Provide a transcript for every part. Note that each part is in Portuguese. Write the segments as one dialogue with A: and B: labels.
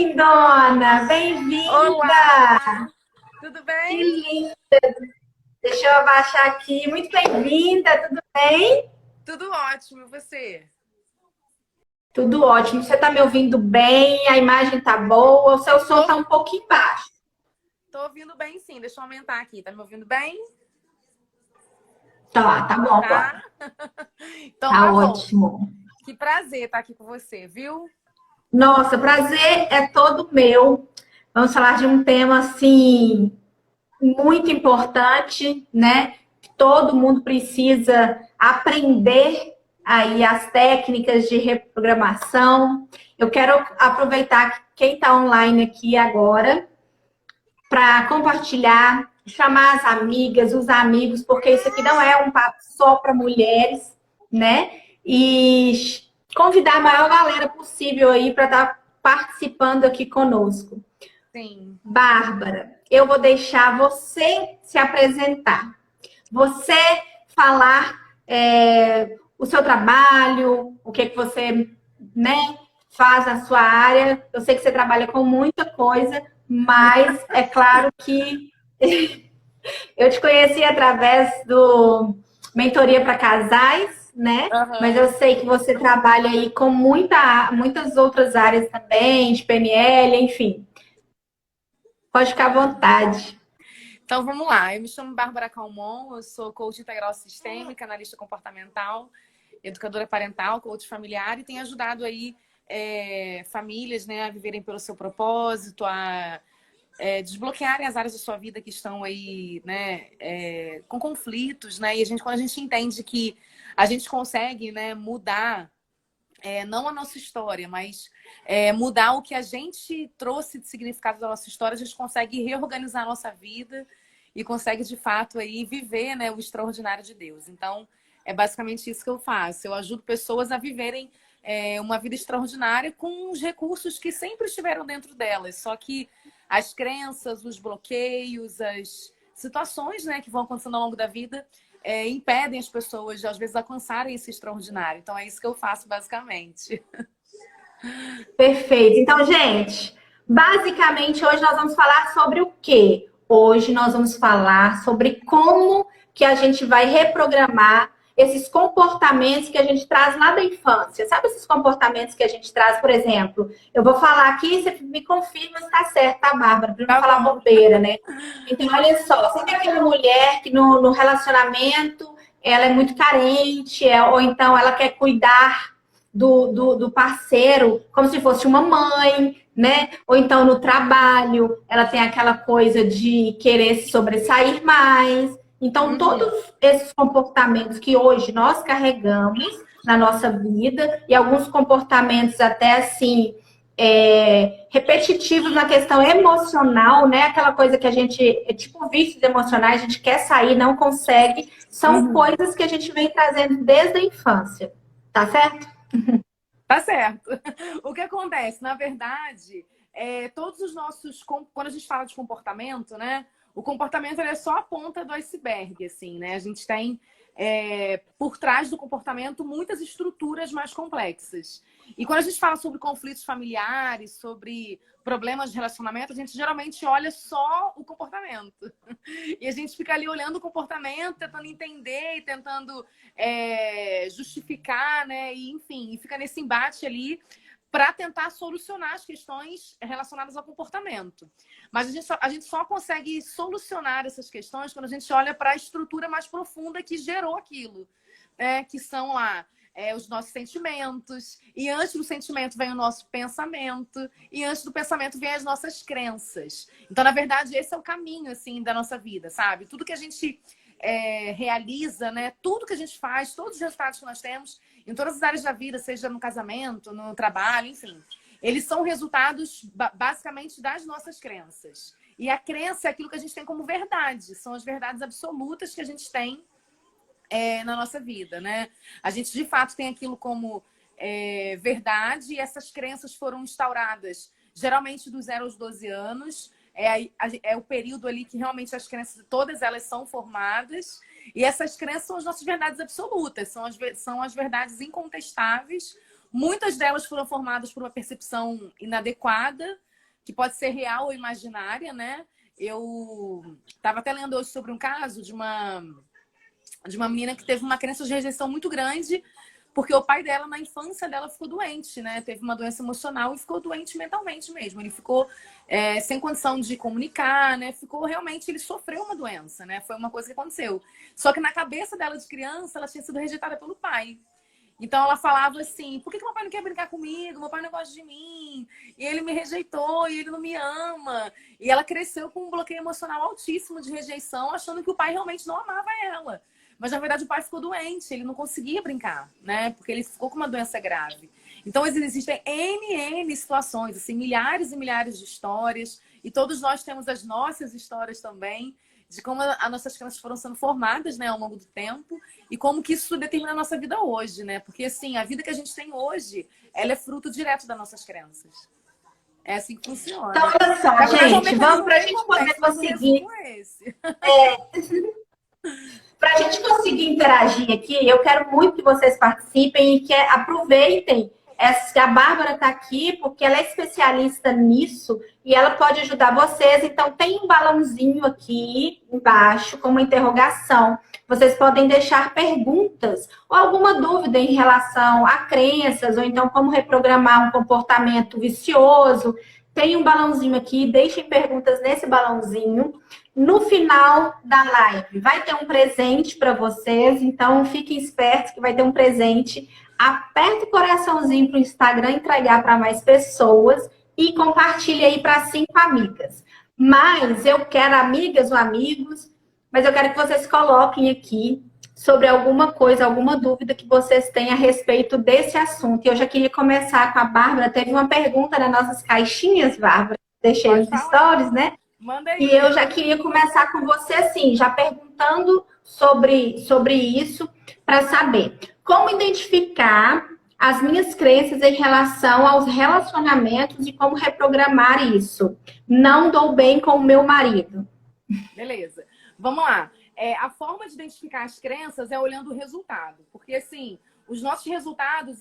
A: lindona!
B: Olá,
A: Bem-vinda!
B: tudo
A: Que
B: bem?
A: linda! Deixa eu abaixar aqui. Muito bem-vinda, tudo bem?
B: Tudo ótimo, e você?
A: Tudo ótimo. Você está me ouvindo bem? A imagem tá boa? O seu som
B: Tô,
A: tá um pouquinho baixo.
B: tô ouvindo bem, sim. Deixa eu aumentar aqui. Tá me ouvindo bem?
A: Tá bom
B: Tá?
A: agora.
B: Então
A: Tá
B: tá bom.
A: ótimo.
B: Que prazer estar aqui com você, viu?
A: Nossa, prazer é todo meu. Vamos falar de um tema assim muito importante, né? Todo mundo precisa aprender aí as técnicas de reprogramação. Eu quero aproveitar quem está online aqui agora para compartilhar, chamar as amigas, os amigos, porque isso aqui não é um papo só para mulheres, né? E convidar a maior galera possível aí para estar participando aqui conosco.
B: Sim.
A: Bárbara, eu vou deixar você se apresentar. Você falar o seu trabalho, o que você, né, faz na sua área. Eu sei que você trabalha com muita coisa, mas é claro que eu te conheci através do Mentoria para Casais, né? Mas eu
B: Aham.
A: sei que você trabalha aí com muitas outras áreas também, de PNL, enfim. Pode ficar à vontade.
B: Então vamos lá. Eu me chamo Bárbara Calmon, eu sou coach integral sistêmica, analista comportamental, educadora parental, coach familiar e tenho ajudado aí famílias, né, a viverem pelo seu propósito, a desbloquearem as áreas da sua vida que estão aí, né, com conflitos, né? E quando a gente entende que a gente consegue, né, mudar, não a nossa história, mas mudar o que a gente trouxe de significado da nossa história, a gente consegue reorganizar a nossa vida e consegue, de fato, aí viver, né, o extraordinário de Deus. Então, é basicamente isso que eu faço. Eu ajudo pessoas a viverem uma vida extraordinária com os recursos que sempre estiveram dentro delas. Só que as crenças, os bloqueios, as situações, né, que vão acontecendo ao longo da vida impedem as pessoas de, às vezes, alcançarem esse extraordinário. Então, é isso que eu faço, basicamente.
A: Perfeito. Então, gente, basicamente hoje nós vamos falar sobre o quê? Hoje nós vamos falar sobre como que a gente vai reprogramar esses comportamentos que a gente traz lá da infância. Sabe esses comportamentos que a gente traz, por exemplo? Eu vou falar aqui, você me confirma se está certo, tá, Bárbara? Para não
B: Tá
A: falar
B: bom.
A: bobeira, né? Então, olha só, você tem aquela mulher que no relacionamento ela é muito carente, ou então ela quer cuidar do parceiro como se fosse uma mãe, né? Ou então no trabalho, ela tem aquela coisa de querer se sobressair mais. Então, todos
B: Uhum.
A: esses comportamentos que hoje nós carregamos na nossa vida, e alguns comportamentos até assim, repetitivos na questão emocional, né? Aquela coisa que a gente, é tipo vícios emocionais, a gente quer sair, não consegue, são
B: Uhum.
A: coisas que a gente vem trazendo desde a infância, tá certo?
B: Tá certo. O que acontece? Na verdade, todos os nossos. Quando a gente fala de comportamento, né? O comportamento ele é só a ponta do iceberg, assim, né? A gente tem por trás do comportamento muitas estruturas mais complexas. E quando a gente fala sobre conflitos familiares, sobre problemas de relacionamento, a gente geralmente olha só o comportamento. E a gente fica ali olhando o comportamento, tentando entender e tentando justificar, né? E, enfim, e fica nesse embate ali para tentar solucionar as questões relacionadas ao comportamento. Mas a gente só consegue solucionar essas questões quando a gente olha para a estrutura mais profunda que gerou aquilo, né? Que são lá os nossos sentimentos, e antes do sentimento vem o nosso pensamento, e antes do pensamento vem as nossas crenças. Então, na verdade, esse é o caminho, assim, da nossa vida, sabe? Tudo que a gente realiza, né? Tudo que a gente faz, todos os resultados que nós temos, em todas as áreas da vida, seja no casamento, no trabalho, enfim, eles são resultados, basicamente, das nossas crenças. E a crença é aquilo que a gente tem como verdade, são as verdades absolutas que a gente tem na nossa vida, né? A gente, de fato, tem aquilo como verdade, e essas crenças foram instauradas geralmente dos 0 aos 12 anos. É o período ali que realmente as crenças, todas elas são formadas. E essas crenças são as nossas verdades absolutas, são as verdades incontestáveis. Muitas delas foram formadas por uma percepção inadequada, que pode ser real ou imaginária, né? Eu estava até lendo hoje sobre um caso de uma menina que teve uma crença de rejeição muito grande, porque o pai dela, na infância dela, ficou doente, né? Teve uma doença emocional e ficou doente mentalmente mesmo. Ele ficou sem condição de comunicar, né? Ele sofreu uma doença, né? Foi uma coisa que aconteceu. Só que na cabeça dela de criança, ela tinha sido rejeitada pelo pai. Então ela falava assim, por que meu pai não quer brincar comigo? Meu pai não gosta de mim. E ele me rejeitou, e ele não me ama. E ela cresceu com um bloqueio emocional altíssimo de rejeição, achando que o pai realmente não amava ela. Mas, na verdade, o pai ficou doente, ele não conseguia brincar, né? Porque ele ficou com uma doença grave. Então, existem N situações, assim, milhares e milhares de histórias. E todos nós temos as nossas histórias também, de como as nossas crenças foram sendo formadas, né, ao longo do tempo. E como que isso determina a nossa vida hoje, né? Porque, assim, a vida que a gente tem hoje, ela é fruto direto das nossas crenças. É assim que funciona.
A: Então, olha só, gente, vamos para a gente poder conseguir... Para a gente conseguir interagir aqui, eu quero muito que vocês participem e que aproveitem que a Bárbara está aqui, porque ela é especialista nisso e ela pode ajudar vocês. Então, tem um balãozinho aqui embaixo com uma interrogação. Vocês podem deixar perguntas ou alguma dúvida em relação a crenças, ou então como reprogramar um comportamento vicioso. Tem um balãozinho aqui, deixem perguntas nesse balãozinho. No final da live vai ter um presente para vocês, então fiquem espertos que vai ter um presente. Aperta o coraçãozinho para o Instagram entregar para mais pessoas e compartilhe aí para 5 amigas. Mas eu quero amigas ou amigos, mas eu quero que vocês coloquem aqui sobre alguma coisa, alguma dúvida que vocês têm a respeito desse assunto. E eu já queria começar com a Bárbara. Teve uma pergunta nas nossas caixinhas, Bárbara. Deixei nos stories, né?
B: Manda aí.
A: E eu já queria começar com você assim, já perguntando sobre isso, para saber como identificar as minhas crenças em relação aos relacionamentos e como reprogramar isso. Não dou bem com o meu marido.
B: Beleza. Vamos lá. A forma de identificar as crenças é olhando o resultado. Porque, assim, os nossos resultados,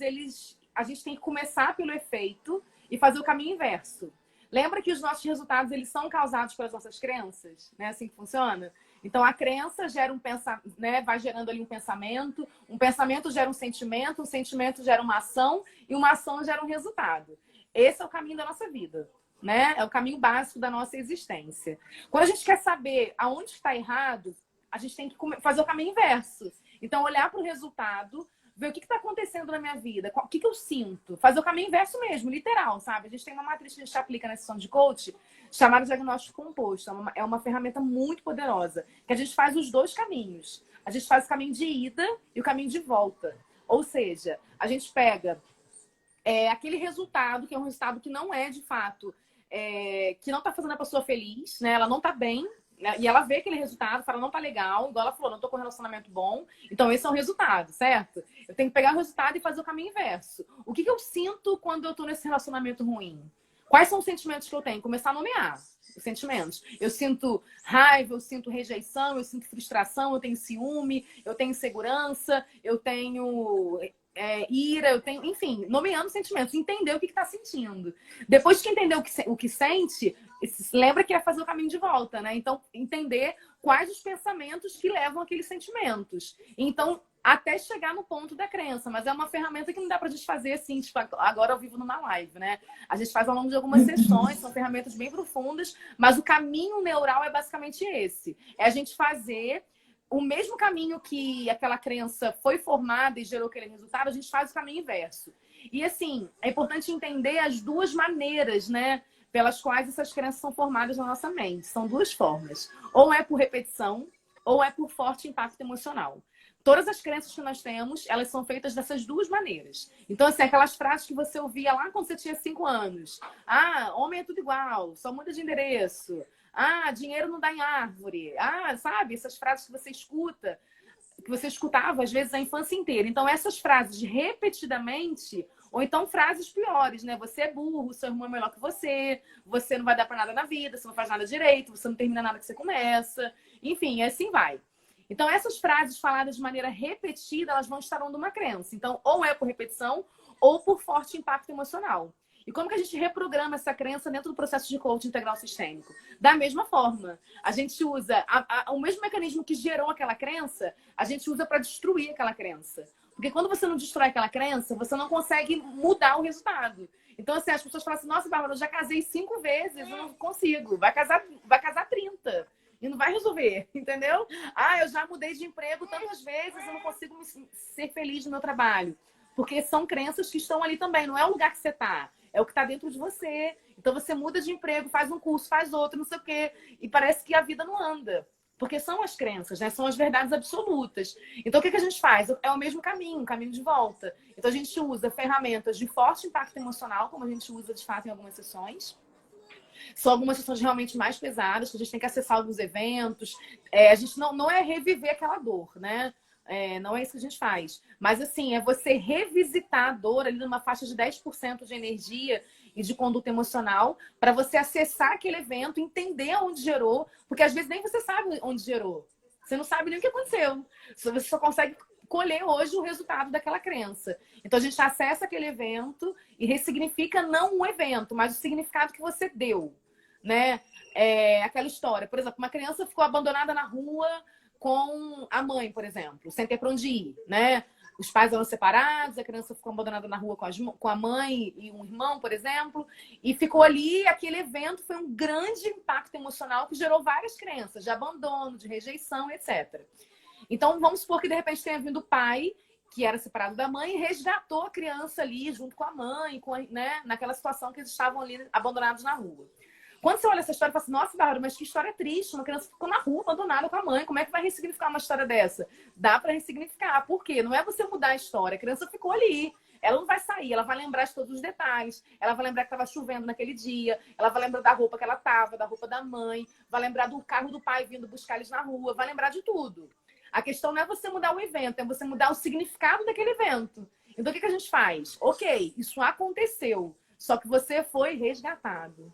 B: a gente tem que começar pelo efeito e fazer o caminho inverso. Lembra que os nossos resultados, eles são causados pelas nossas crenças? Né? Assim que funciona? Então, a crença gera um pensamento, né? Vai gerando ali um pensamento gera um sentimento gera uma ação e uma ação gera um resultado. Esse é o caminho da nossa vida, né? É o caminho básico da nossa existência. Quando a gente quer saber aonde está errado, a gente tem que fazer o caminho inverso. Então, olhar para o resultado, ver o que está acontecendo na minha vida, o que eu sinto. Fazer o caminho inverso mesmo, literal, sabe? A gente tem uma matriz que a gente aplica na sessão de coach chamada diagnóstico composto. É uma ferramenta muito poderosa, que a gente faz os dois caminhos. A gente faz o caminho de ida e o caminho de volta. Ou seja, a gente pega aquele resultado, que é um resultado que não é, de fato, que não está fazendo a pessoa feliz, né? Ela não está bem, e ela vê aquele resultado, fala, não tá legal, igual ela falou, não tô com um relacionamento bom, então esse é um resultado, certo? Eu tenho que pegar o resultado e fazer o caminho inverso. O que eu sinto quando eu tô nesse relacionamento ruim? Quais são os sentimentos que eu tenho? Começar a nomear os sentimentos. Eu sinto raiva, eu sinto rejeição, eu sinto frustração, eu tenho ciúme, eu tenho insegurança, eu tenho ira, eu tenho... Enfim, nomeando sentimentos. Entender o que está sentindo. Depois que entender o que sente, lembra que é fazer o caminho de volta, né? Então, entender quais os pensamentos que levam aqueles sentimentos. Então, até chegar no ponto da crença. Mas é uma ferramenta que não dá pra gente fazer assim, tipo, agora ao vivo numa live, né? A gente faz ao longo de algumas sessões, são ferramentas bem profundas, mas o caminho neural é basicamente esse. É a gente fazer o mesmo caminho que aquela crença foi formada e gerou aquele resultado, a gente faz o caminho inverso. E assim, é importante entender as duas maneiras, né, pelas quais essas crenças são formadas na nossa mente. São duas formas. Ou é por repetição, ou é por forte impacto emocional. Todas as crenças que nós temos, elas são feitas dessas duas maneiras. Então, assim, aquelas frases que você ouvia lá quando você tinha 5 anos. Ah, homem é tudo igual, só muda de endereço. Ah, dinheiro não dá em árvore. Ah, sabe? Essas frases que você escuta, que você escutava, às vezes, a infância inteira. Então, essas frases repetidamente, ou então frases piores, né? Você é burro, seu irmão é melhor que você não vai dar pra nada na vida, você não faz nada direito, você não termina nada que você começa. Enfim, assim vai. Então, essas frases faladas de maneira repetida, elas vão estar dando uma crença. Então, ou é por repetição, ou por forte impacto emocional. E como que a gente reprograma essa crença dentro do processo de coaching integral sistêmico? Da mesma forma, a gente usa o mesmo mecanismo que gerou aquela crença, a gente usa para destruir aquela crença. Porque quando você não destrói aquela crença, você não consegue mudar o resultado. Então, assim, as pessoas falam assim, nossa, Bárbara, eu já casei 5 vezes, eu não consigo. Vai casar 30. E não vai resolver, entendeu? Ah, eu já mudei de emprego tantas vezes, eu não consigo ser feliz no meu trabalho. Porque são crenças que estão ali também, não é o lugar que você está. É o que está dentro de você. Então você muda de emprego, faz um curso, faz outro, não sei o quê. E parece que a vida não anda. Porque são as crenças, né? São as verdades absolutas. Então o que a gente faz? É o mesmo caminho, um caminho de volta. Então a gente usa ferramentas de forte impacto emocional, como a gente usa de fato em algumas sessões. São algumas sessões realmente mais pesadas, que a gente tem que acessar alguns eventos. A gente não é reviver aquela dor, né? Não é isso que a gente faz. Mas, assim, é você revisitar a dor ali numa faixa de 10% de energia e de conduta emocional para você acessar aquele evento, entender onde gerou, porque às vezes nem você sabe onde gerou. Você não sabe nem o que aconteceu. Você só consegue colher hoje o resultado daquela crença. Então, a gente acessa aquele evento e ressignifica não o evento, mas o significado que você deu, né? Aquela história. Por exemplo, uma criança ficou abandonada na rua com a mãe, por exemplo, sem ter para onde ir, né? Os pais eram separados, a criança ficou abandonada na rua com a mãe e um irmão, por exemplo, e ficou ali. Aquele evento foi um grande impacto emocional que gerou várias crenças de abandono, de rejeição, etc. Então, vamos supor que de repente tenha vindo o pai, que era separado da mãe, e resgatou a criança ali junto com a mãe, né, naquela situação que eles estavam ali abandonados na rua. Quando você olha essa história, você fala assim, nossa, Bárbara, mas que história triste. Uma criança ficou na rua, abandonada com a mãe. Como é que vai ressignificar uma história dessa? Dá para ressignificar. Por quê? Não é você mudar a história. A criança ficou ali. Ela não vai sair. Ela vai lembrar de todos os detalhes. Ela vai lembrar que estava chovendo naquele dia. Ela vai lembrar da roupa que ela estava, da roupa da mãe. Vai lembrar do carro do pai vindo buscar eles na rua. Vai lembrar de tudo. A questão não é você mudar o evento, é você mudar o significado daquele evento. Então, o que a gente faz? Ok, isso aconteceu. Só que você foi resgatado.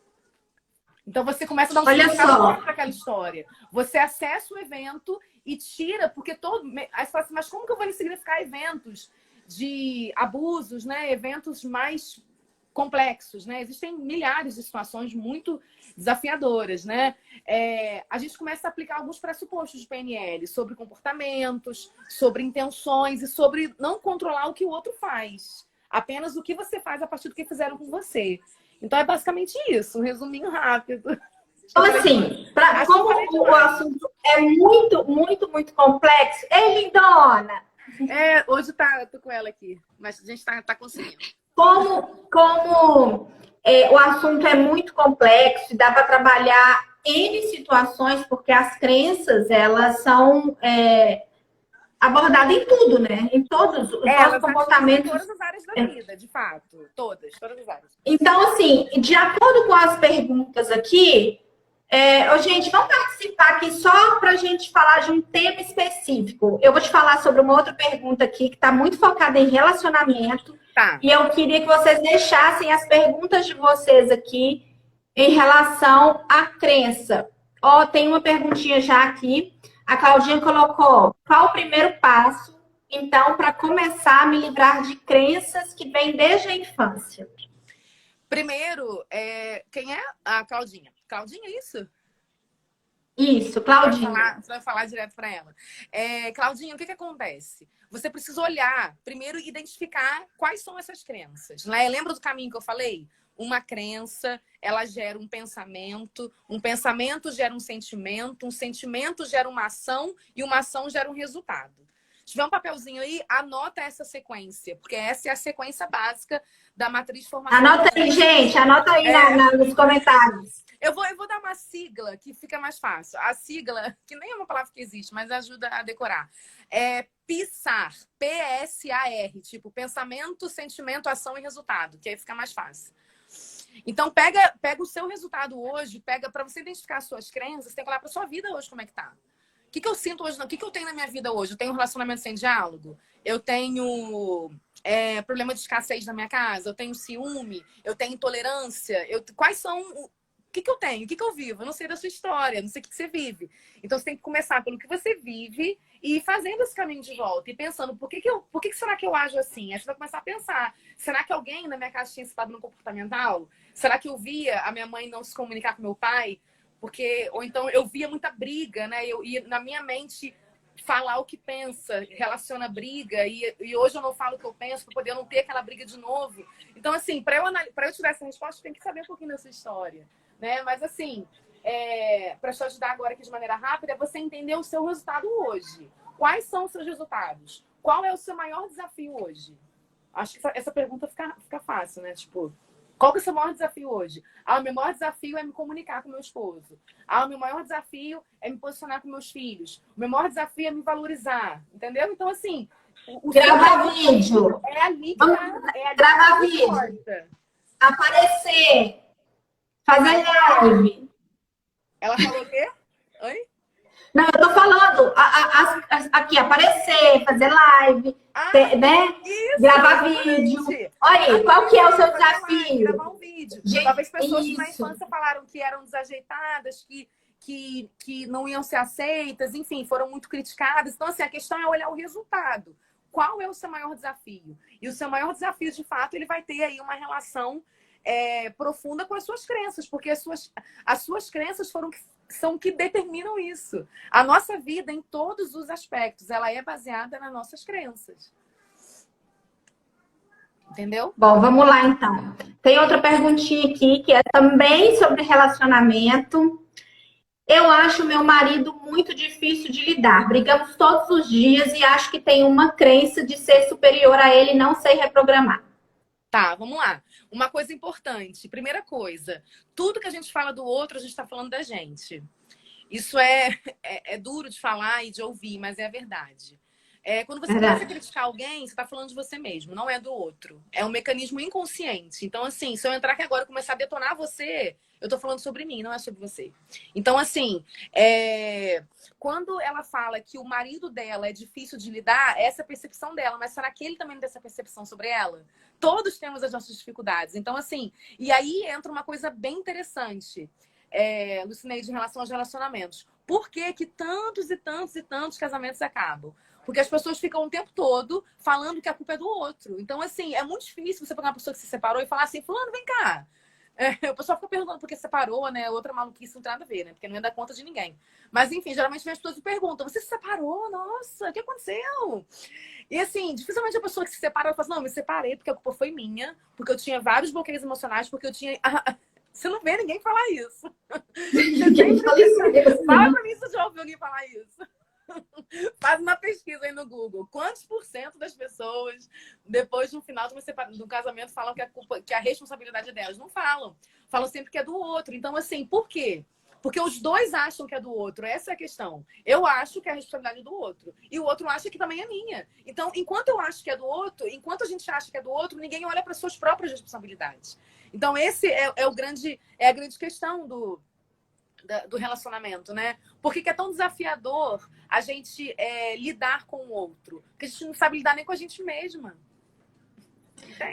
B: Então você começa a dar um significado para aquela história. Você acessa o evento e tira, porque aí você fala assim, mas como que eu vou ressignificar eventos de abusos, né? Eventos mais complexos, né? Existem milhares de situações muito desafiadoras, né? A gente começa a aplicar alguns pressupostos de PNL sobre comportamentos, sobre intenções e sobre não controlar o que o outro faz. Apenas o que você faz a partir do que fizeram com você. Então, é basicamente isso, um resuminho rápido.
A: Então, assim, como o assunto é muito, muito, muito complexo, ei, lindona!
B: Hoje eu tô com ela aqui, mas a gente tá conseguindo.
A: Como o assunto é muito complexo e dá para trabalhar N situações, porque as crenças, elas são abordadas em tudo, né? Em todos os nossos comportamentos.
B: Em todas as áreas da vida, de fato. Todas as áreas.
A: Então, assim, de acordo com as perguntas aqui, gente, vamos participar aqui só para a gente falar de um tema específico. Eu vou te falar sobre uma outra pergunta aqui que está muito focada em relacionamento.
B: Tá.
A: E eu queria que vocês deixassem as perguntas de vocês aqui em relação à crença. Tem uma perguntinha já aqui. A Claudinha colocou: qual o primeiro passo, então, para começar a me livrar de crenças que vêm desde a infância?
B: Primeiro, quem é a Claudinha? Claudinha, é isso?
A: Isso, Claudinha.
B: Você vai falar direto para ela. Claudinha, o que acontece? Você precisa olhar, primeiro identificar quais são essas crenças. Né? Lembra do caminho que eu falei? Uma crença, ela gera um pensamento gera um sentimento gera uma ação e uma ação gera um resultado. Se tiver um papelzinho aí, anota essa sequência, porque essa é a sequência básica da matriz de formação.
A: Anota aí, gente, anota aí nos comentários.
B: Eu vou dar uma sigla que fica mais fácil. A sigla, que nem é uma palavra que existe, mas ajuda a decorar. É PSAR, P-S-A-R, tipo pensamento, sentimento, ação e resultado, que aí fica mais fácil. Então, pega o seu resultado hoje, para você identificar as suas crenças, você tem que olhar para sua vida hoje, como é que tá. O que eu sinto hoje? O que eu tenho na minha vida hoje? Eu tenho um relacionamento sem diálogo? Eu tenho problema de escassez na minha casa? Eu tenho ciúme? Eu tenho intolerância? Quais são que eu tenho? O que eu vivo? Eu não sei da sua história, não sei o que você vive. Então, você tem que começar pelo que você vive e ir fazendo esse caminho de volta. E pensando, por que será que eu ajo assim? Aí você vai começar a pensar, será que alguém na minha casa tinha esse padrão comportamental? Será que eu via a minha mãe não se comunicar com meu pai? Ou então eu via muita briga, né? E na minha mente, falar o que pensa relaciona a briga. E hoje eu não falo o que eu penso para poder não ter aquela briga de novo. Então, assim, para eu tirar essa resposta, tem que saber um pouquinho da sua história, né? Mas, assim, para te ajudar agora aqui de maneira rápida, é você entender o seu resultado hoje. Quais são os seus resultados? Qual é o seu maior desafio hoje? Acho que essa pergunta fica fácil, né? Tipo, qual que é o seu maior desafio hoje? O meu maior desafio é me comunicar com meu esposo. O meu maior desafio é me posicionar com meus filhos. O meu maior desafio é me valorizar. Entendeu? Então, assim...
A: Gravar vídeo.
B: É ali
A: gravar vídeo.
B: Importa.
A: Aparecer. Fazer live.
B: Ela falou o quê? Oi?
A: Não, eu tô falando aqui, aparecer, fazer live, né?
B: Isso,
A: gravar
B: exatamente.
A: vídeo. Olha aí, qual que é o seu desafio?
B: Gravar um vídeo. Talvez pessoas que na infância falaram que eram desajeitadas, que não iam ser aceitas, enfim, foram muito criticadas. Então, assim, a questão é olhar o resultado. Qual é o seu maior desafio? E o seu maior desafio, de fato, ele vai ter aí uma relação profunda com as suas crenças, porque as suas crenças são que determinam isso. A nossa vida, em todos os aspectos, ela é baseada nas nossas crenças. Entendeu?
A: Bom, vamos lá, então. Tem outra perguntinha aqui, que é também sobre relacionamento. Eu acho meu marido muito difícil de lidar. Brigamos todos os dias e acho que tem uma crença de ser superior a ele e não sei reprogramar.
B: Tá, vamos lá. Uma coisa importante. Primeira coisa, tudo que a gente fala do outro, a gente está falando da gente. Isso é duro de falar e de ouvir, mas é a verdade. Quando você começa a criticar alguém, você está falando de você mesmo, não é do outro. É um mecanismo inconsciente. Então, assim, se eu entrar aqui agora e começar a detonar você, eu tô falando sobre mim, não é sobre você. Então, assim, quando ela fala que o marido dela é difícil de lidar, essa é a percepção dela. Mas será que ele também tem essa percepção sobre ela? Todos temos as nossas dificuldades. Então, assim, e aí entra uma coisa bem interessante, Lucineide, em relação aos relacionamentos. Por que que tantos e tantos e tantos casamentos acabam? Porque as pessoas ficam o tempo todo falando que a culpa é do outro. Então, assim, é muito difícil você pegar uma pessoa que se separou e falar assim, fulano, vem cá. O pessoal fica perguntando por que separou, né? Outra maluquice não tem nada a ver, né? Porque não ia dar conta de ninguém. Mas, enfim, geralmente as pessoas me perguntam, você se separou? Nossa, o que aconteceu? E, assim, dificilmente a pessoa que se separa fala assim, não, me separei porque a culpa foi minha, porque eu tinha vários bloqueios emocionais, porque eu tinha... Você não vê ninguém falar isso. Fala pra mim se você já ouviu alguém falar isso. Faz uma pesquisa aí no Google. Quantos % das pessoas, depois de um final de um casamento, falam que a responsabilidade é delas? Não falam. Falam sempre que é do outro. Então, assim, por quê? Porque os dois acham que é do outro. Essa é a questão. Eu acho que é a responsabilidade do outro. E o outro acha que também é minha. Então, enquanto eu acho que é do outro, enquanto a gente acha que é do outro, ninguém olha para suas próprias responsabilidades. Então, esse é a grande questão do relacionamento, né? Por que é tão desafiador a gente lidar com o outro? Porque a gente não sabe lidar nem com a gente mesma.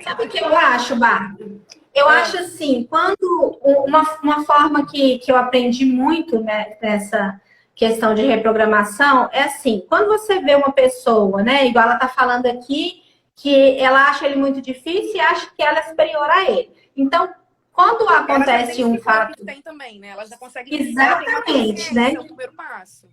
A: Sabe o que eu acho, Bárbara? Eu acho assim, quando uma forma que eu aprendi muito, né, nessa questão de reprogramação é assim, quando você vê uma pessoa, né, igual ela tá falando aqui, que ela acha ele muito difícil e acha que ela é superior a ele. Então, quando acontece um fato...
B: Que tem também, né? Ela já consegue...
A: Exatamente, né?
B: Esse é o primeiro passo.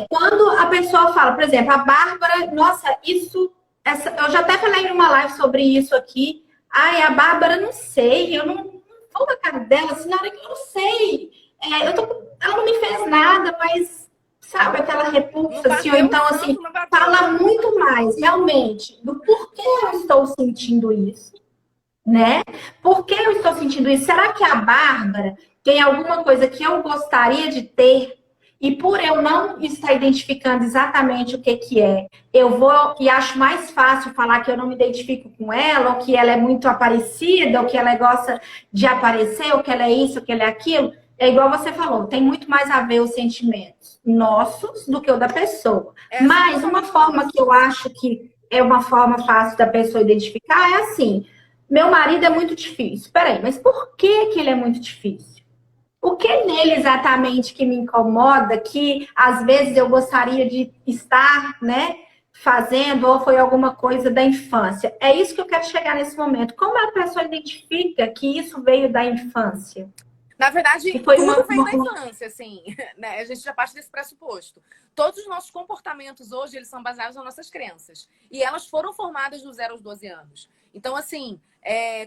A: Quando a pessoa fala, por exemplo, a Bárbara, nossa, eu já até falei numa live sobre isso aqui. Ai, a Bárbara, não sei, eu não vou na cara dela, assim, na hora que eu não sei. Ela não me fez nada, mas, sabe, aquela repulsa, assim, ou então, assim, fala muito mais, realmente, do porquê eu estou sentindo isso. Né? Por que eu estou sentindo isso? Será que a Bárbara tem alguma coisa que eu gostaria de ter e por eu não estar identificando exatamente o que é, eu vou e acho mais fácil falar que eu não me identifico com ela, ou que ela é muito aparecida, ou que ela gosta de aparecer, ou que ela é isso, ou que ela é aquilo? É igual você falou, tem muito mais a ver os sentimentos nossos do que o da pessoa. Mas uma forma que eu acho que é uma forma fácil da pessoa identificar é assim... Meu marido é muito difícil. Peraí, mas por que ele é muito difícil? o que nele exatamente que me incomoda, que às vezes eu gostaria de estar, né, fazendo, ou foi alguma coisa da infância. É isso que eu quero chegar nesse momento. Como a pessoa identifica que isso veio da infância?
B: Na verdade,
A: Que foi
B: tudo vem da infância, assim, né? A gente já parte desse pressuposto. Todos os nossos comportamentos hoje, eles são baseados nas nossas crenças. E elas foram formadas do 0 aos 12 anos. Então, assim,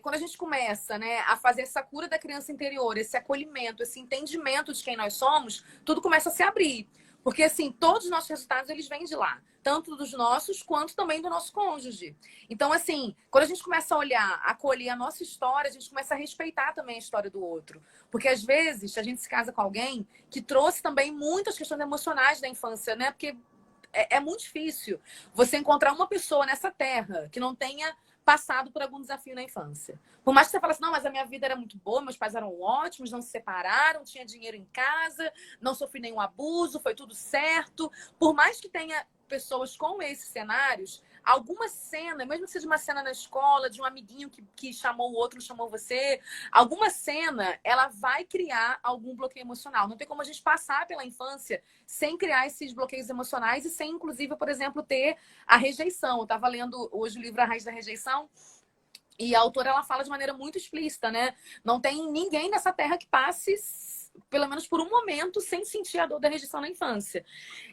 B: quando a gente começa, né, a fazer essa cura da criança interior, esse acolhimento, esse entendimento de quem nós somos, tudo começa a se abrir. Porque, assim, todos os nossos resultados, eles vêm de lá. Tanto dos nossos, quanto também do nosso cônjuge. Então, assim, quando a gente começa a olhar, acolher a nossa história, a gente começa a respeitar também a história do outro. Porque, às vezes, a gente se casa com alguém que trouxe também muitas questões emocionais da infância, né? Porque é muito difícil você encontrar uma pessoa nessa terra que não tenha passado por algum desafio na infância. Por mais que você fale assim, não, mas a minha vida era muito boa, meus pais eram ótimos, não se separaram, tinha dinheiro em casa, não sofri nenhum abuso, foi tudo certo. Por mais que tenha pessoas com esses cenários, alguma cena, mesmo que seja uma cena na escola, de um amiguinho que chamou o outro, chamou você, alguma cena, ela vai criar algum bloqueio emocional. Não tem como a gente passar pela infância sem criar esses bloqueios emocionais e sem, inclusive, por exemplo, ter a rejeição. Eu estava lendo hoje o livro A Raiz da Rejeição, e a autora, ela fala de maneira muito explícita, né? Não tem ninguém nessa terra que passe, pelo menos por um momento, sem sentir a dor da rejeição na infância.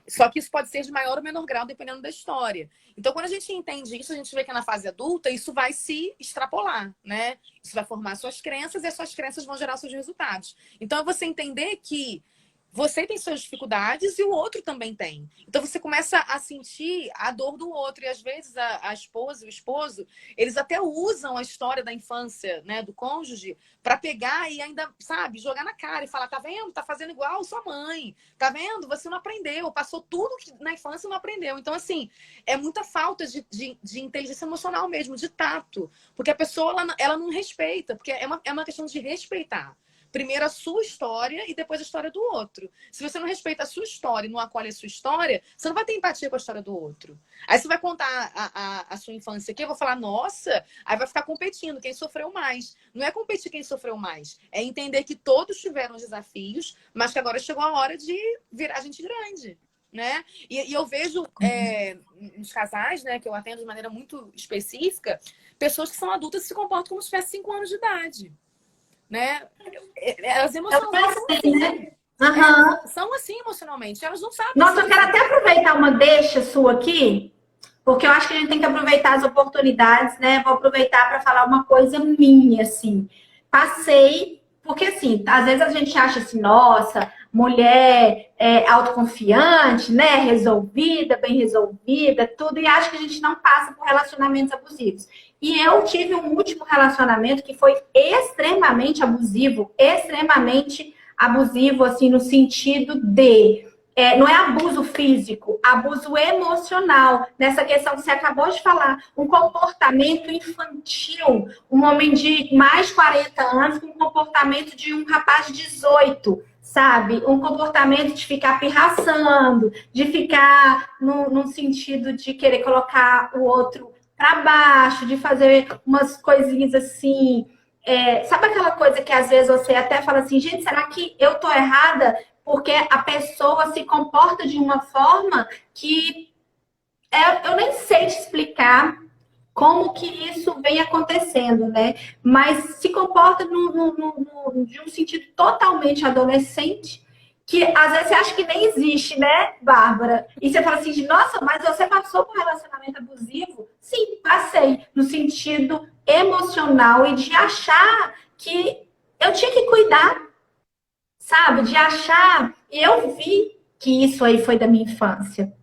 B: Só que isso pode ser de maior ou menor grau, dependendo da história. Então, quando a gente entende isso, a gente vê que na fase adulta, isso vai se extrapolar, né? Isso vai formar suas crenças e as suas crenças vão gerar seus resultados. Então, é você entender que você tem suas dificuldades e o outro também tem. Então você começa a sentir a dor do outro. E às vezes a esposa e o esposo, eles até usam a história da infância, né, do cônjuge, para pegar e ainda, sabe, jogar na cara e falar, tá vendo? Tá fazendo igual sua mãe. Tá vendo? Você não aprendeu. Passou tudo que na infância e não aprendeu. Então, assim, é muita falta de inteligência emocional mesmo, de tato. Porque a pessoa, ela não respeita. Porque é uma questão de respeitar. Primeiro a sua história e depois a história do outro. Se você não respeita a sua história e não acolhe a sua história, você não vai ter empatia com a história do outro. Aí você vai contar a sua infância aqui, eu vou falar, nossa, aí vai ficar competindo quem sofreu mais. Não é competir quem sofreu mais, é entender que todos tiveram desafios, mas que agora chegou a hora de virar gente grande. Né? E eu vejo nos casais, né, que eu atendo de maneira muito específica, pessoas que são adultas e se comportam como se tivessem 5 anos de idade. Né? Elas emocionalmente são assim,
A: né? Uhum.
B: São assim emocionalmente. Elas não sabem.
A: Nossa, eu quero até aproveitar uma deixa sua aqui, porque eu acho que a gente tem que aproveitar as oportunidades, né? Vou aproveitar para falar uma coisa minha, assim. Passei, porque assim, às vezes a gente acha assim, nossa, mulher autoconfiante, né? Resolvida, bem resolvida, tudo, e acho que a gente não passa por relacionamentos abusivos. E eu tive um último relacionamento que foi extremamente abusivo, assim, no sentido de não é abuso físico, abuso emocional. Nessa questão que você acabou de falar, um comportamento infantil, um homem de mais de 40 anos com um comportamento de um rapaz de 18, sabe? Um comportamento de ficar pirraçando, de ficar num sentido de querer colocar o outro para baixo, de fazer umas coisinhas assim. Sabe aquela coisa que às vezes você até fala assim, gente, será que eu tô errada? Porque a pessoa se comporta de uma forma que eu nem sei te explicar como que isso vem acontecendo, né? Mas se comporta de um sentido totalmente adolescente, que às vezes você acha que nem existe, né, Bárbara? E você fala assim, nossa, mas você passou por um relacionamento abusivo? Sim, passei, no sentido emocional e de achar que eu tinha que cuidar, sabe? De achar, e eu vi que isso aí foi da minha infância.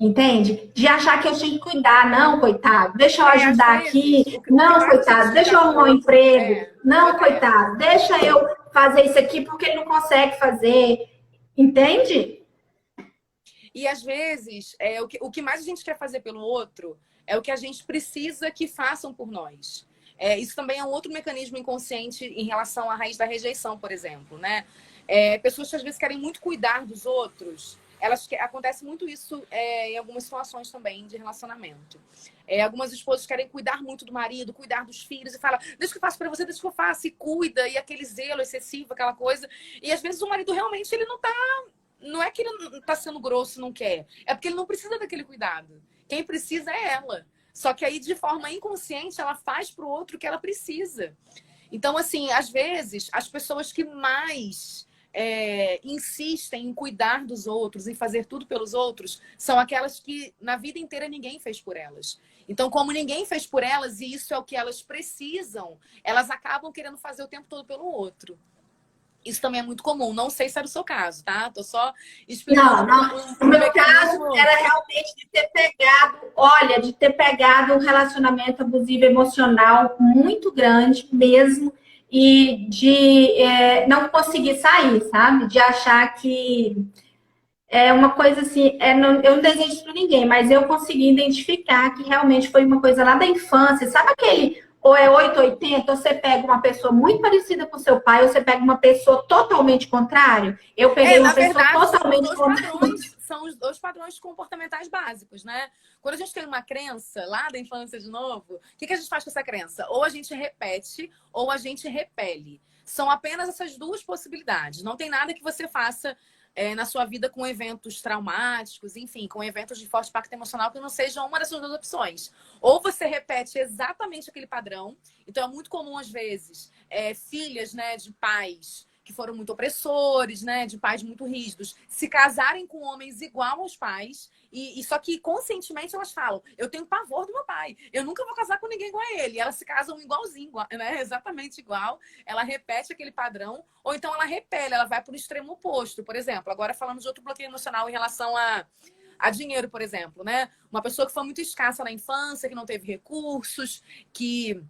A: Entende? De achar que eu tinha que cuidar, não, coitado, deixa eu ajudar aqui, não, coitado, deixa eu arrumar um emprego, não, coitado, deixa eu fazer isso aqui porque ele não consegue fazer, entende?
B: E às vezes, o que mais a gente quer fazer pelo outro é o que a gente precisa que façam por nós. Isso também é um outro mecanismo inconsciente em relação à raiz da rejeição, por exemplo, né? Pessoas que às vezes querem muito cuidar dos outros, acontece muito isso em algumas situações também de relacionamento. Algumas esposas querem cuidar muito do marido, cuidar dos filhos, e fala, deixa que eu faço pra você, deixa que eu faço, e cuida, e aquele zelo excessivo, aquela coisa. E às vezes o marido realmente, ele não tá... Não é que ele não tá sendo grosso, não quer. É porque ele não precisa daquele cuidado. Quem precisa é ela. Só que aí, de forma inconsciente, ela faz pro outro o que ela precisa. Então, assim, às vezes, as pessoas que mais insistem em cuidar dos outros, em fazer tudo pelos outros, são aquelas que na vida inteira ninguém fez por elas. Então, como ninguém fez por elas e isso é o que elas precisam, elas acabam querendo fazer o tempo todo pelo outro. Isso também é muito comum. Não sei se era o seu caso, tá? Tô só explicando.
A: Não. O meu caso era realmente de ter pegado, olha, de ter pegado um relacionamento abusivo emocional muito grande mesmo e de não conseguir sair, sabe? De achar que é uma coisa assim, eu não desejo isso para ninguém, mas eu consegui identificar que realmente foi uma coisa lá da infância. Sabe aquele, ou é 880, ou você pega uma pessoa muito parecida com seu pai, ou você pega uma pessoa totalmente contrária? Eu peguei uma pessoa totalmente contrária.
B: São os dois padrões comportamentais básicos, né? Quando a gente tem uma crença lá da infância de novo, o que a gente faz com essa crença? Ou a gente repete, ou a gente repele. São apenas essas duas possibilidades. Não tem nada que você faça na sua vida com eventos traumáticos, enfim, com eventos de forte impacto emocional que não sejam uma dessas duas opções. Ou você repete exatamente aquele padrão. Então, é muito comum, às vezes, filhas, né, de pais que foram muito opressores, né, de pais muito rígidos, se casarem com homens igual aos pais, e só que conscientemente elas falam, eu tenho pavor do meu pai, eu nunca vou casar com ninguém igual a ele. E elas se casam igualzinho, né, exatamente igual, ela repete aquele padrão, ou então ela repele, ela vai para o extremo oposto. Por exemplo, agora falando de outro bloqueio emocional em relação a dinheiro, por exemplo, né? Uma pessoa que foi muito escassa na infância, que não teve recursos, que,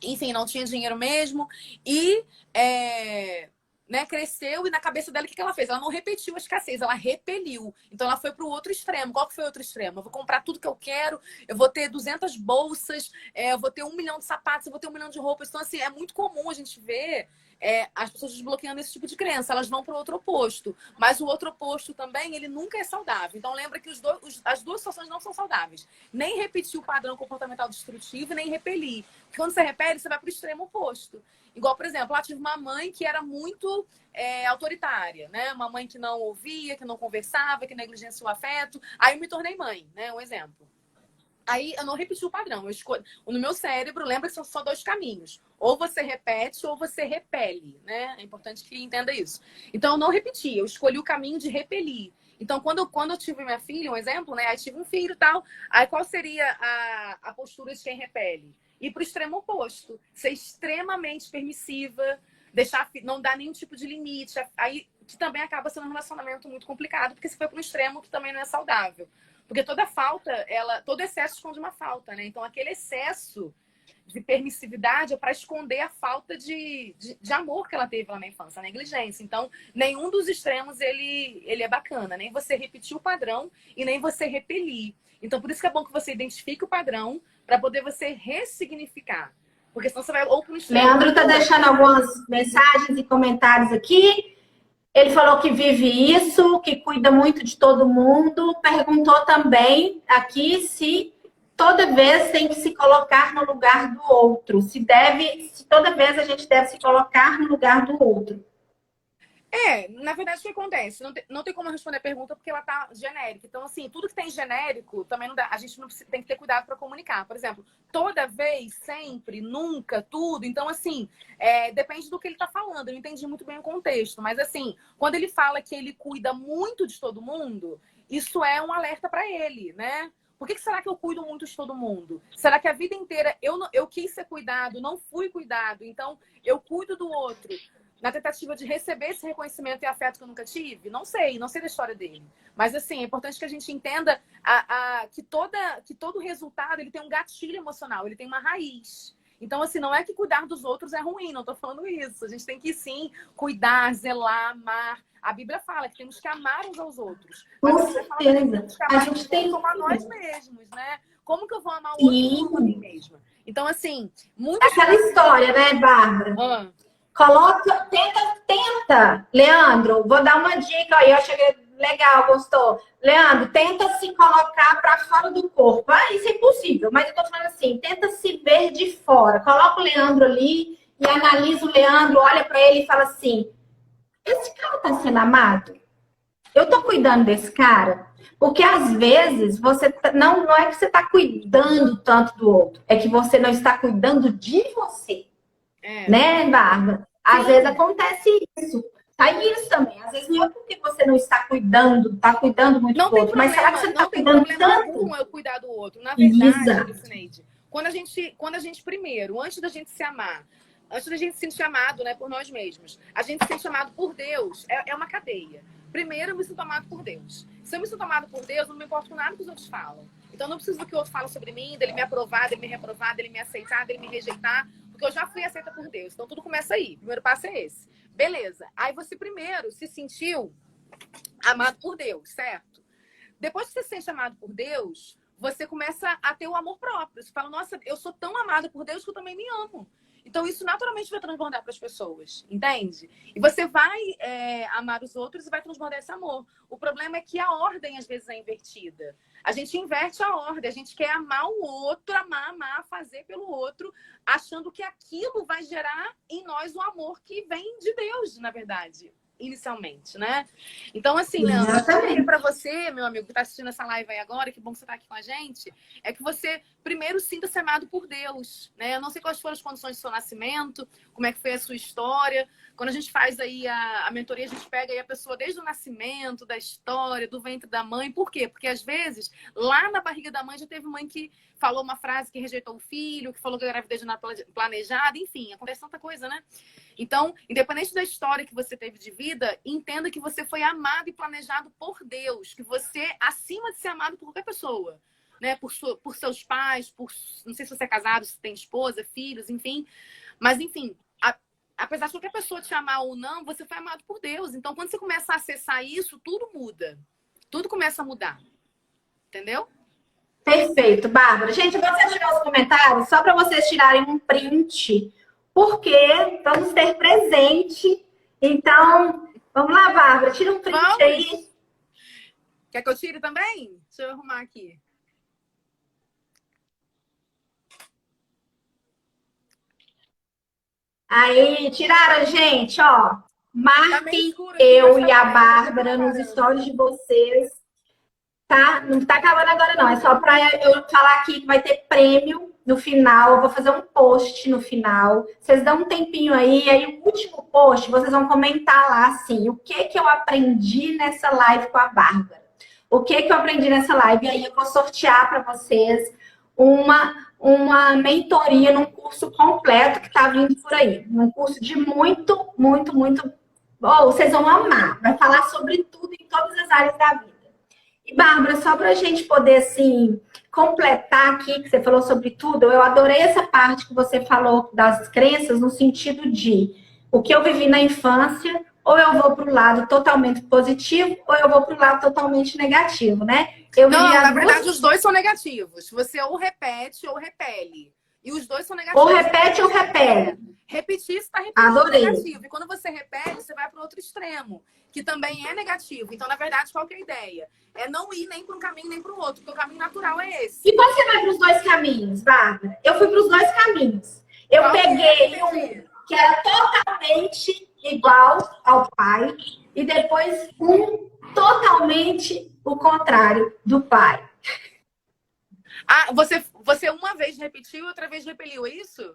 B: enfim, não tinha dinheiro mesmo, e né, cresceu e na cabeça dela o que ela fez? Ela não repetiu a escassez, ela repeliu. Então ela foi para o outro extremo. Qual que foi o outro extremo? Eu vou comprar tudo que eu quero, eu vou ter 200 bolsas, eu vou ter 1 milhão de sapatos, eu vou ter 1 milhão de roupas. Então, assim, é muito comum a gente ver as pessoas desbloqueando esse tipo de crença. Elas vão para o outro oposto. Mas o outro oposto também, ele nunca é saudável. Então lembra que as duas situações não são saudáveis. Nem repetir o padrão comportamental destrutivo, nem repelir. Porque quando você repele, você vai para o extremo oposto. Igual, por exemplo, eu tive uma mãe que era muito autoritária, né? Uma mãe que não ouvia, que não conversava, que negligenciou o afeto. Aí eu me tornei mãe, né? Um exemplo. Aí eu não repeti o padrão. No meu cérebro, lembra que são só 2 caminhos. Ou você repete ou você repele, né? É importante que entenda isso. Então eu não repeti, eu escolhi o caminho de repelir. Então, quando eu tive minha filha, um exemplo, né? Aí tive um filho e tal. Aí qual seria a postura de quem repele? Ir para o extremo oposto. Ser extremamente permissiva, não dar nenhum tipo de limite. Aí que também acaba sendo um relacionamento muito complicado, porque você foi para um extremo que também não é saudável. Porque toda falta, todo excesso esconde uma falta, né? Então, aquele excesso de permissividade é para esconder a falta de amor que ela teve lá na infância, a negligência. Então, nenhum dos extremos ele é bacana. Nem você repetir o padrão e nem você repelir. Então, por isso que é bom que você identifique o padrão para poder você ressignificar. Porque senão você vai ou para o extremo.
A: Leandro está deixando algumas mensagens e comentários aqui. Ele falou que vive isso, que cuida muito de todo mundo. Perguntou também aqui se toda vez tem que se colocar no lugar do outro. Se toda vez a gente deve se colocar no lugar do outro.
B: Na verdade, o que acontece? Não tem como eu responder a pergunta porque ela tá genérica. Então, assim, tudo que tem genérico também não dá. A gente tem que ter cuidado para comunicar. Por exemplo, toda vez, sempre, nunca, tudo. Então, assim, depende do que ele tá falando. Eu não entendi muito bem o contexto. Mas, assim, quando ele fala que ele cuida muito de todo mundo, isso é um alerta para ele, né? Por que será que eu cuido muito de todo mundo? Será que a vida inteira eu quis ser cuidado, não fui cuidado? Então, eu cuido do outro na tentativa de receber esse reconhecimento e afeto que eu nunca tive? Não sei da história dele. Mas, assim, é importante que a gente entenda que todo resultado ele tem um gatilho emocional, ele tem uma raiz. Então, assim, não é que cuidar dos outros é ruim, não estou falando isso. A gente tem que, sim, cuidar, zelar, amar. A Bíblia fala que temos que amar uns aos outros. Mas
A: Com certeza.
B: A gente tem que amar nós mesmos, né? Como que eu vou amar o outro como a mim mesma? Então, assim,
A: aquela história, né, Bárbara? Coloca, tenta. Leandro, vou dar uma dica aí. Eu cheguei legal, gostou. Leandro, tenta se colocar para fora do corpo. Ah, isso é impossível, mas eu tô falando assim, tenta se ver de fora. Coloca o Leandro ali e analisa o Leandro, olha para ele e fala assim, esse cara tá sendo amado? Eu tô cuidando desse cara? Porque às vezes você não é que você tá cuidando tanto do outro, é que você não está cuidando de você. Né, Bárbara? Às vezes acontece isso. Tá isso também. Às vezes não é porque você não está cuidando, tá cuidando muito do outro, mas será que você não está cuidando tanto?
B: Não tem problema algum eu cuidar do outro. Na verdade, Lucineide, quando a gente primeiro, antes da gente se amar, antes da gente se sentir amado, né, por nós mesmos, a gente se sente amado por Deus, é uma cadeia. Primeiro, eu me sinto amado por Deus. Se eu me sinto amado por Deus, não me importo com nada que os outros falam. Então, não preciso do que o outro fala sobre mim, dele me aprovar, dele me reprovar, dele me aceitar, dele me rejeitar, porque eu já fui aceita por Deus. Então, tudo começa aí. O primeiro passo é esse. Beleza. Aí, você primeiro se sentiu amado por Deus, certo? Depois que você se sente amado por Deus, você começa a ter o amor próprio. Você fala, nossa, eu sou tão amado por Deus que eu também me amo. Então, isso naturalmente vai transbordar para as pessoas, entende? E você vai amar os outros e vai transbordar esse amor. O problema é que a ordem, às vezes, é invertida. A gente inverte a ordem. A gente quer amar o outro, amar, fazer pelo outro, achando que aquilo vai gerar em nós o amor que vem de Deus, na verdade, inicialmente, né? Então, assim, Leandro, para você, meu amigo, que está assistindo essa live aí agora, que bom que você está aqui com a gente, é que você primeiro sinta-se amado por Deus, né? Eu não sei quais foram as condições do seu nascimento, como é que foi a sua história. Quando a gente faz aí a mentoria, a gente pega aí a pessoa desde o nascimento, da história, do ventre da mãe. Por quê? Porque, às vezes, lá na barriga da mãe já teve mãe que falou uma frase que rejeitou o filho, que falou que a gravidez não era planejada, enfim, acontece tanta coisa, né? Então, independente da história que você teve de vida, entenda que você foi amado e planejado por Deus, que você, acima de ser amado por qualquer pessoa, né? Por seus pais, não sei se você é casado, se tem esposa, filhos, enfim. Mas, enfim, apesar de qualquer pessoa te amar ou não, você foi amado por Deus. Então, quando você começa a acessar isso, tudo muda. Tudo começa a mudar. Entendeu?
A: Perfeito, Bárbara. Gente, eu vou tirar os comentários só para vocês tirarem um print, porque vamos ter presente. Então, vamos lá, Bárbara. Tira um print aí.
B: Quer que eu tire também? Deixa eu arrumar aqui.
A: Aí, tiraram, gente, ó. Marquem eu e a Bárbara nos stories de vocês. Tá? Não tá acabando agora, não. É só para eu falar aqui que vai ter prêmio no final. Eu vou fazer um post no final. Vocês dão um tempinho aí. Aí, o último post, vocês vão comentar lá, assim, o que eu aprendi nessa live com a Bárbara. O que eu aprendi nessa live. E aí, eu vou sortear para vocês uma mentoria num curso completo que tá vindo por aí. Um curso de muito. Oh, vocês vão amar. Vai falar sobre tudo em todas as áreas da vida. E, Bárbara, só para a gente poder, assim, completar aqui, que você falou sobre tudo, eu adorei essa parte que você falou das crenças, no sentido de o que eu vivi na infância, ou eu vou para o lado totalmente positivo, ou eu vou para o lado totalmente negativo, né?
B: Na verdade, os dois são negativos. Você ou repete ou repele. E os dois são negativos.
A: Ou repete ou repele.
B: Repetir, você está repetindo negativo. E quando você repete, você vai para o outro extremo, que também é negativo. Então, na verdade, qual que é a ideia? É não ir nem para um caminho nem para o outro, porque o caminho natural é esse.
A: E você vai para os dois caminhos, Bárbara? Eu fui para os dois caminhos. Eu peguei um que era totalmente igual ao pai e depois um totalmente o contrário do pai.
B: Ah, você uma vez repetiu e outra vez repeliu, é isso?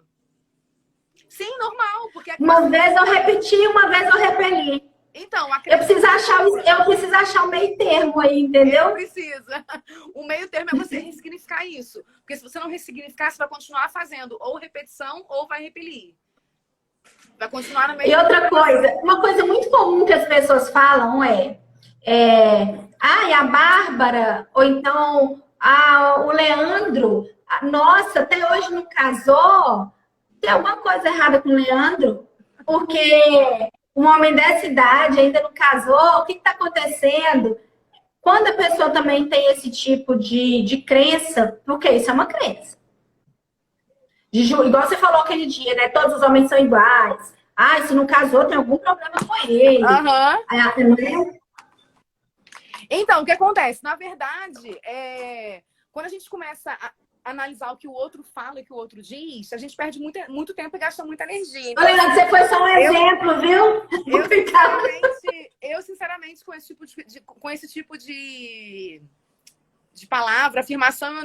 B: Sim, normal. Porque
A: uma vez eu repeti, uma vez eu repeli.
B: Então,
A: eu preciso achar o meio termo aí, entendeu?
B: Precisa. O meio termo é você ressignificar isso. Porque se você não ressignificar, você vai continuar fazendo ou repetição ou vai repelir. Vai continuar no meio.
A: E outra coisa, uma coisa muito comum que as pessoas falam a Bárbara, ou então o Leandro, nossa, até hoje não casou. Tem alguma coisa errada com o Leandro? Porque um homem dessa idade ainda não casou, o que está acontecendo? Quando a pessoa também tem esse tipo de crença, porque isso é uma crença. Igual você falou aquele dia, né? Todos os homens são iguais. Se não casou, tem algum problema com ele.
B: Uhum. Então, o que acontece? Na verdade, quando a gente começa a analisar o que o outro fala e o que o outro diz, a gente perde muito tempo e gasta muita energia. Então,
A: Leandro, você foi só um exemplo, viu?
B: Eu, sinceramente, com esse tipo de palavra, afirmação,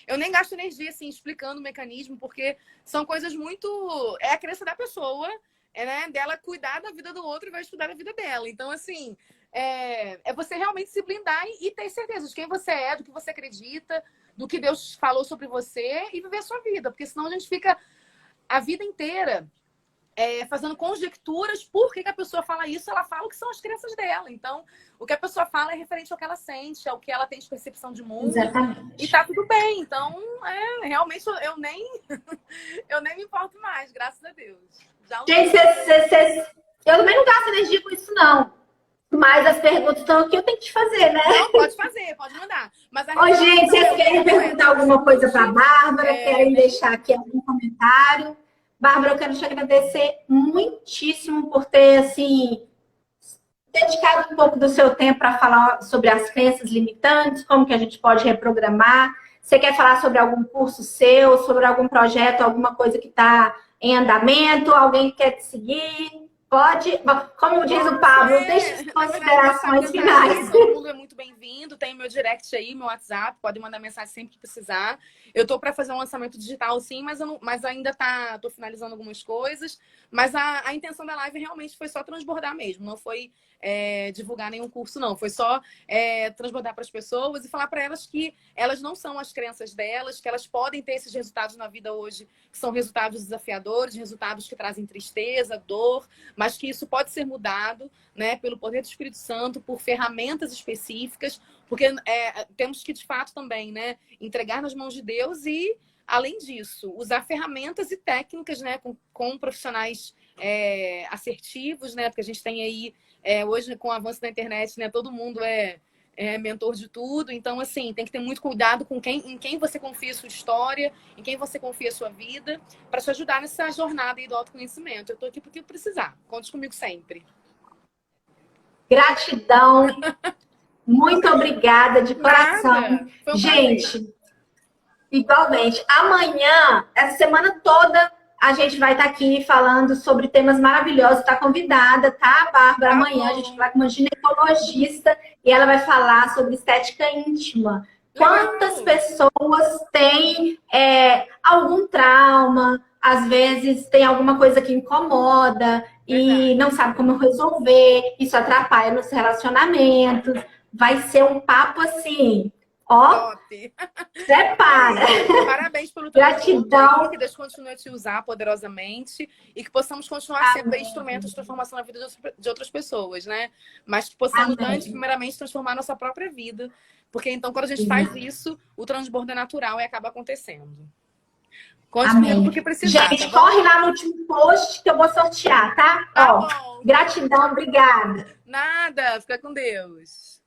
B: eu nem gasto energia assim, explicando o mecanismo, porque são coisas muito... É a crença da pessoa, né? Dela cuidar da vida do outro e vai estudar a vida dela. Então, assim, é você realmente se blindar e ter certeza de quem você é, do que você acredita, do que Deus falou sobre você e viver a sua vida. Porque senão a gente fica a vida inteira fazendo conjecturas por que a pessoa fala isso, ela fala o que são as crenças dela. Então, o que a pessoa fala é referente ao que ela sente, ao que ela tem de percepção de mundo.
A: Exatamente.
B: E tá tudo bem. Então, realmente, eu nem me importo mais, graças a Deus.
A: Gente, eu também não gasto energia com isso, não. Mas as perguntas estão aqui, eu tenho que te fazer, né?
B: Não, pode fazer, pode mandar. Mas
A: gente, vocês querem perguntar alguma coisa para a Bárbara? Querem deixar aqui algum comentário? Bárbara, eu quero te agradecer muitíssimo por ter, assim, dedicado um pouco do seu tempo para falar sobre as crenças limitantes, como que a gente pode reprogramar. Você quer falar sobre algum curso seu, sobre algum projeto, alguma coisa que está em andamento? Alguém que quer te seguir? Pode, como diz o Pablo, deixe as considerações finais.
B: Todo mundo é muito bem-vindo. Tem meu direct aí, meu WhatsApp. Pode mandar mensagem sempre que precisar. Eu tô para fazer um lançamento digital, sim, mas ainda tô finalizando algumas coisas. Mas a intenção da live realmente foi só transbordar mesmo. Não foi divulgar nenhum curso, não. Foi só transbordar para as pessoas e falar para elas que elas não são as crenças delas, que elas podem ter esses resultados na vida hoje, que são resultados desafiadores, resultados que trazem tristeza, dor, mas que isso pode ser mudado, né, pelo poder do Espírito Santo, por ferramentas específicas, porque temos que, de fato, também, né, entregar nas mãos de Deus e, além disso, usar ferramentas e técnicas, né, com profissionais assertivos, né, porque a gente tem aí, hoje, com o avanço da internet, né, todo mundo é mentor de tudo. Então, assim, tem que ter muito cuidado com em quem você confia a sua história, em quem você confia a sua vida, para te ajudar nessa jornada aí do autoconhecimento. Eu tô aqui porque precisar. Conte comigo sempre.
A: Gratidão. Muito obrigada, de coração. Gente, igualmente. Amanhã, essa semana toda, a gente vai estar aqui falando sobre temas maravilhosos. Está convidada, tá, Bárbara? Amanhã a gente vai com uma ginecologista e ela vai falar sobre estética íntima. Quantas pessoas têm algum trauma, às vezes tem alguma coisa que incomoda e não sabe como resolver, isso atrapalha nos relacionamentos. Vai ser um papo assim, ó,
B: top.
A: Prepara.
B: Parabéns pelo
A: teu gratidão.
B: Que Deus continue a te usar poderosamente e que possamos continuar sendo instrumentos de transformação na vida de outras pessoas, né? Mas que possamos, antes, primeiramente, transformar nossa própria vida. Porque, então, quando a gente faz isso, o transbordo é natural e acaba acontecendo. Conte comigo porque precisar.
A: Gente, corre lá no último post que eu vou sortear, tá? Ó, gratidão, obrigada.
B: Nada, fica com Deus.